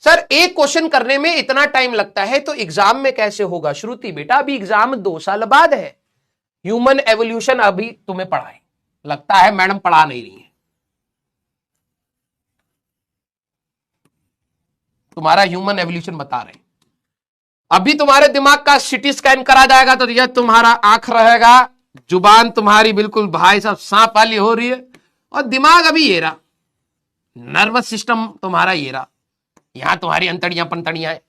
Sir एक question करने में इतना टाइम लगता है तो एग्जाम में कैसे होगा? श्रुति बेटा अभी एग्जाम 2 साल बाद है। ह्यूमन एवोल्यूशन अभी तुम्हें पढ़ाए, लगता है मैडम पढ़ा नहीं रही है। तुम्हारा ह्यूमन एवोल्यूशन बता रहे हैं। अभी तुम्हारे दिमाग का सीटी स्कैन करा जाएगा तो यह तुम्हारा आंख रहेगा, जुबान तुम्हारी बिल्कुल भाई साहब सांप वाली हो रही है, और दिमाग अभी ये रहा, नर्वस सिस्टम तुम्हारा ये रहा, यहां तुम्हारी अंतड़ियां पंतड़ियां है।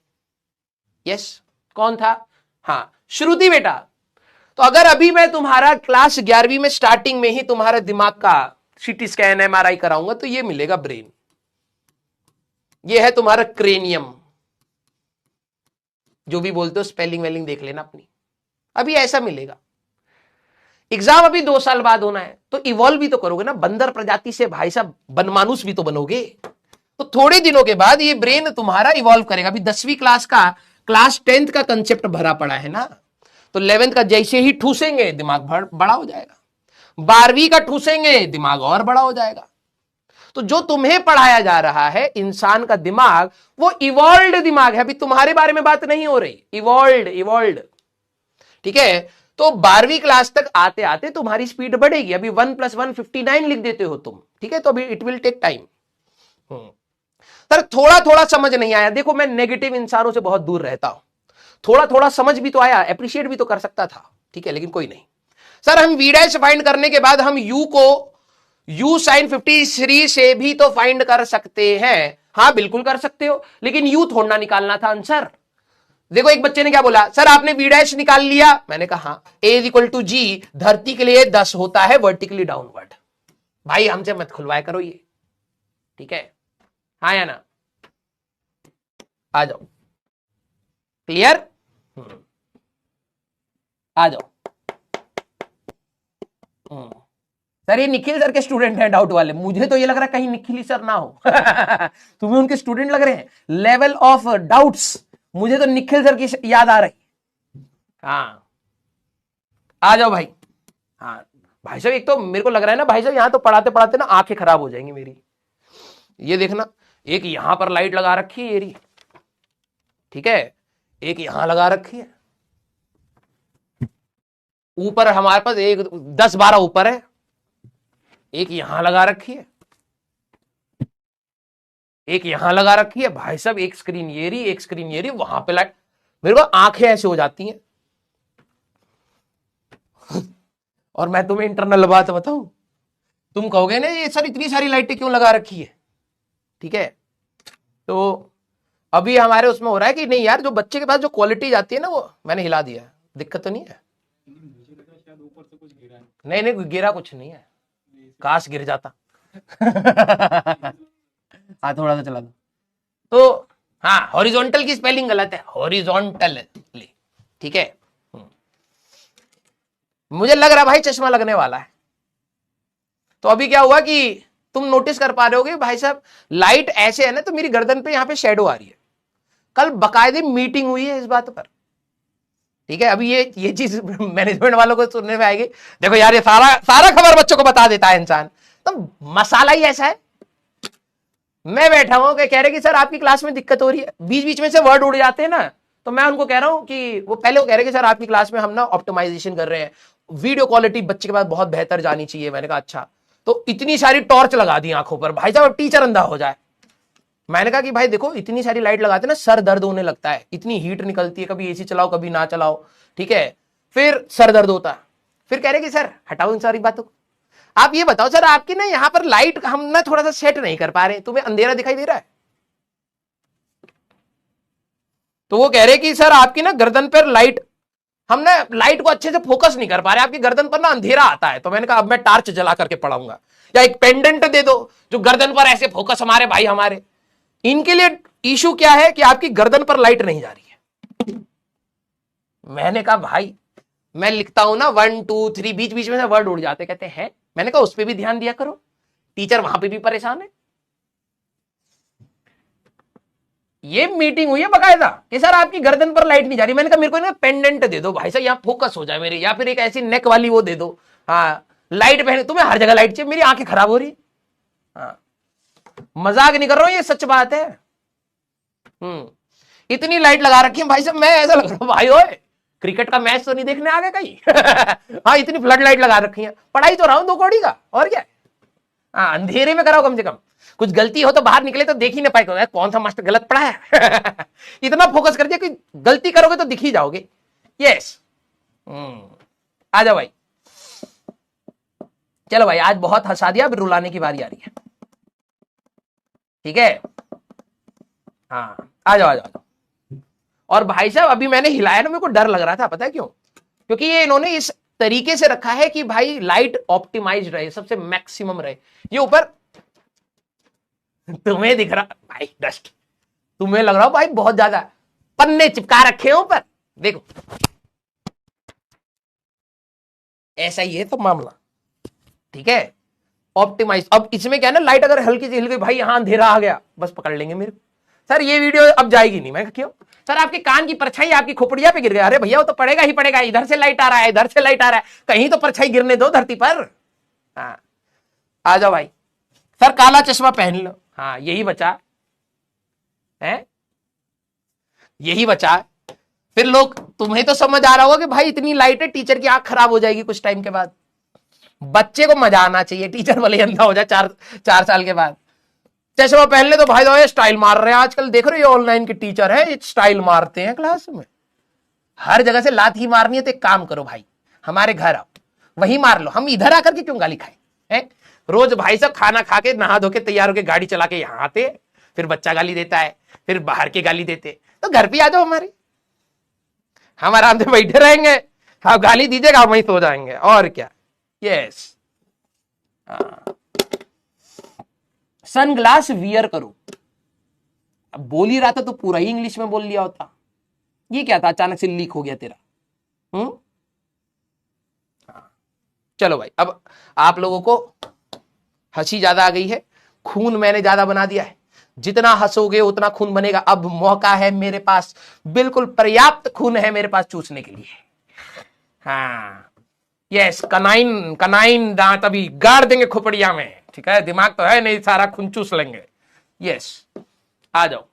यस, कौन था? हाँ श्रुति बेटा। तो अगर अभी मैं तुम्हारा क्लास 11वीं में स्टार्टिंग में ही तुम्हारे दिमाग का सीटी स्कैन एमआरआई कराऊंगा तो ये मिलेगा ब्रेन, ये है तुम्हारा क्रेनियम, जो भी बोलते हो स्पेलिंग वेलिंग देख लेना अपनी, अभी ऐसा मिलेगा। एग्जाम अभी 2 साल बाद होना है तो इवॉल्व भी तो करोगे ना, बंदर प्रजाति से भाई साहब बनमानुस भी तो बनोगे, तो थोड़े दिनों के बाद ये ब्रेन तुम्हारा इवॉल्व करेगा। अभी 10वीं क्लास का, क्लास 10th का कंसेप्ट भरा पड़ा है ना, तो 11th का जैसे ही ठूसेंगे दिमाग बड़ा हो जाएगा, 12वीं का ठूसेंगे दिमाग और बड़ा हो जाएगा। तो जो तुम्हें पढ़ाया जा रहा है इंसान का दिमाग, वो इवॉल्व्ड दिमाग है, अभी तुम्हारे बारे में बात नहीं हो रही, इवॉल्व्ड। ठीक है, तो 12वीं क्लास तक आते आते तुम्हारी स्पीड बढ़ेगी। अभी 1 + 1 59 लिख देते हो तुम, ठीक है, तो अभी it will take time. Sir थोड़ा थोड़ा समझ नहीं आया, देखो मैं नेगेटिव इंसानों से बहुत दूर रहता हूं, थोड़ा थोड़ा समझ भी तो आया, अप्रिशिएट भी तो कर सकता था, ठीक है, लेकिन कोई नहीं। सर हम v' फाइंड करने के बाद हम u को u sin 53 से भी तो फाइंड कर सकते हैं। हाँ बिल्कुल कर सकते हो, लेकिन u थोड़ा निकालना था आंसर। देखो एक बच्चे ने क्या बोला, सर आपने v' निकाल लिया, मैंने कहा हाँ, a = g धरती के लिए 10 होता है वर्टिकली डाउनवर्ड। भाई हमसे मत खुलवाया करो ये, ठीक है, हाँ या ना, आ जाओ, क्लियर, आ जाओ। सर ये निखिल सर के स्टूडेंट हैं डाउट वाले, मुझे तो ये लग रहा है कहीं निखिल सर ना हो तुम्हें उनके स्टूडेंट लग रहे हैं, लेवल ऑफ डाउट्स मुझे तो निखिल सर की याद आ रही। हाँ आ जाओ भाई। हाँ भाई साहब, एक तो मेरे को लग रहा है ना भाई साहब, यहां तो पढ़ाते पढ़ाते ना आंखें खराब हो जाएंगी मेरी। ये देखना, एक यहां पर लाइट लगा रखी है ये, ठीक है, एक यहां लगा रखी है, ऊपर हमारे पास एक 10-12 ऊपर है, एक यहां लगा रखी है, एक यहां लगा रखी है। भाई साहब एक स्क्रीन ये रही, एक स्क्रीन ये रही, वहां पे लाइट, मेरे को आंखें ऐसे हो जाती हैं। और मैं तुम्हें इंटरनल बात बताऊं, तुम कहोगे ना ये सर इतनी सारी लाइटें क्यों लगा रखी है, ठीक है, तो अभी हमारे उसमें हो रहा है कि नहीं यार, जो बच्चे के पास जो क्वालिटी जाती है ना, वो मैंने हिला दिया है, दिक्कत तो नहीं है। नहीं नहीं गिरा कुछ नहीं है, काश गिर जाता हाँ थोड़ा सा चला दो तो, हाँ हॉरिजॉन्टल की स्पेलिंग गलत है, हॉरिजॉन्टल, ठीक है। मुझे लग रहा भाई चश्मा लगने वाला है। तो अभी क्या हुआ कि तुम नोटिस कर पा रहे होगे भाई साहब, लाइट ऐसे है ना, तो मेरी गर्दन पे यहां पे शेडो आ रही है। कल बकायदे मीटिंग हुई है इस बात पर, ठीक है। अभी ये चीज मैनेजमेंट वालों को सुनने में आएगी, देखो यार ये सारा खबर बच्चों को बता देता है इंसान, तो मसाला ही ऐसा है। मैं बैठा हूं कि कह रहे कि सर आपकी क्लास में दिक्कत हो रही है, बीच बीच में से वर्ड उड़ जाते हैं ना, तो मैं उनको कह रहा हूं कि वो पहले वो कह रहे कि सर आपकी क्लास में हम ना ऑप्टिमाइजेशन कर रहे हैं, वीडियो क्वालिटी बच्चे के पास बहुत बेहतर जानी चाहिए। मैंने कहा अच्छा, तो इतनी सारी टॉर्च लगा दी आंखों पर, भाई साहब टीचर अंधा हो जाए। मैंने कहा कि भाई देखो इतनी सारी लाइट लगाते ना सर दर्द होने लगता है, इतनी हीट निकलती है, कभी एसी चलाओ कभी ना चलाओ, ठीक है, फिर सर दर्द होता है। फिर कह रहे कि सर हटाओ इन सारी बातों को, आप ये बताओ सर आपकी ना यहाँ पर लाइट हम ना थोड़ा सा सेट नहीं कर पा रहे, तुम्हें अंधेरा दिखाई दे रहा है? तो वो कह रहे कि सर आपकी ना गर्दन पर लाइट, हम ना लाइट को अच्छे से फोकस नहीं कर पा रहे, आपकी गर्दन पर ना अंधेरा आता है। तो मैंने कहा अब मैं टार्च जला करके पढ़ाऊंगा, या एक पेंडेंट दे दो जो गर्दन पर ऐसे फोकस, हमारे भाई हमारे इनके लिए इशू क्या है कि आपकी गर्दन पर लाइट नहीं जा रही है। मैंने कहा भाई मैं लिखता हूं ना 1 2 3, बीच बीच में से वर्ड उड़ जाते, कहते हैं। मैंने कहा उस पर भी ध्यान दिया करो, टीचर वहां पे भी परेशान है। ये मीटिंग हुई है बकायदा कि सर आपकी गर्दन पर लाइट नहीं जा रही। मैंने कहा मेरे को ना पेंडेंट दे दो भाई साहब, यहां फोकस हो जाए मेरे, या फिर एक ऐसी नेक वाली वो दे दो। हाँ लाइट पहने, तुम्हें हर जगह लाइट चाहिए, मेरी आंखें खराब हो रही। हाँ मजाक नहीं कर रहा हूं, ये सच बात है। इतनी लाइट लगा रखी है भाई साहब, मैं ऐसा लग रहा हूं भाई ओए क्रिकेट का मैच तो नहीं देखने आ गए कहीं। हाँ इतनी फ्लड लाइट लगा रखी है, पढ़ाई तो रहा हूं 2 कौड़ी का, और क्या। हाँ अंधेरे में कराओ कम से कम, कुछ गलती हो तो बाहर निकले तो देख ही ना पाए कौन सा मास्टर गलत पढ़ा है। इतना फोकस कर दिया कि गलती करोगे तो दिख ही जाओगे। यस आ जाओ भाई, चलो भाई आज बहुत हंसा दिया, अब रुलाने की बारी आ रही है, ठीक है। हाँ आ जाओ आ जाओ। और भाई साहब अभी मैंने हिलाया ना, मेरे को डर लग रहा था, पता है क्यों? क्योंकि ये इन्होंने इस तरीके से रखा है कि भाई लाइट ऑप्टिमाइज रहे, सबसे मैक्सिमम रहे। ये ऊपर तुम्हें दिख रहा भाई डस्ट, तुम्हें लग रहा हो भाई बहुत ज्यादा, पन्ने चिपका रखे हैं ऊपर, देखो ऐसा ही है तो मामला, ठीक है। ऑप्टिमाइज, अब इसमें क्या है ना, लाइट अगर हल्की सी हिल गई भाई, यहां अंधेरा आ गया, बस पकड़ लेंगे मेरे। सर ये वीडियो अब जाएगी नहीं, मैं क्यों? सर आपके कान की परछाई आपकी खोपड़िया पे गिर गया। अरे भैया वो तो पड़ेगा ही पड़ेगा, इधर से लाइट आ रहा है, इधर से लाइट आ रहा है, कहीं तो परछाई गिरने दो धरती पर। हाँ आ जाओ भाई। सर काला चश्मा पहन लो, हाँ यही बचा है, यही बचा। फिर लोग, तुम्हें तो समझ आ रहा होगा कि भाई इतनी लाइट है, टीचर की आंख खराब हो जाएगी कुछ टाइम के बाद। बच्चे को मजा आना चाहिए, टीचर भले अंधा हो जाए 4 साल के बाद। चश्मा पहन ले तो भाई तो स्टाइल मार रहे हैं आजकल, देख रहे हो ऑनलाइन के टीचर है, स्टाइल मारते हैं क्लास में, हर जगह से लात ही मारनी है। तो एक काम करो भाई, हमारे घर आओ, वहीं मार लो, हम इधर आकर के क्यों गाली खाए हैं? रोज भाई साहब खाना खा के नहा धो के तैयार होके गाड़ी चला के यहाँ आते, फिर बच्चा गाली देता है, फिर बाहर के गाली देते, तो घर पे आ जाओ हमारे, हम आराम से बैठे रहेंगे, आप गाली दीजिएगा हम वहीं सो जाएंगे, और क्या। यस सनग्लास वियर करो। अब बोल ही रहा था तो पूरा ही इंग्लिश में बोल लिया होता, ये क्या था अचानक से लीक हो गया तेरा? चलो भाई, अब आप लोगों को हंसी ज्यादा आ गई है, खून मैंने ज्यादा बना दिया है, जितना हंसोगे उतना खून बनेगा। अब मौका है मेरे पास, बिल्कुल पर्याप्त खून है मेरे पास चूसने के लिए। हाँ यस, कनाइन दांत अभी गाड़ देंगे खोपड़िया में, ठीक है, दिमाग तो है नहीं, सारा खून चूस लेंगे। यस आ जाओ।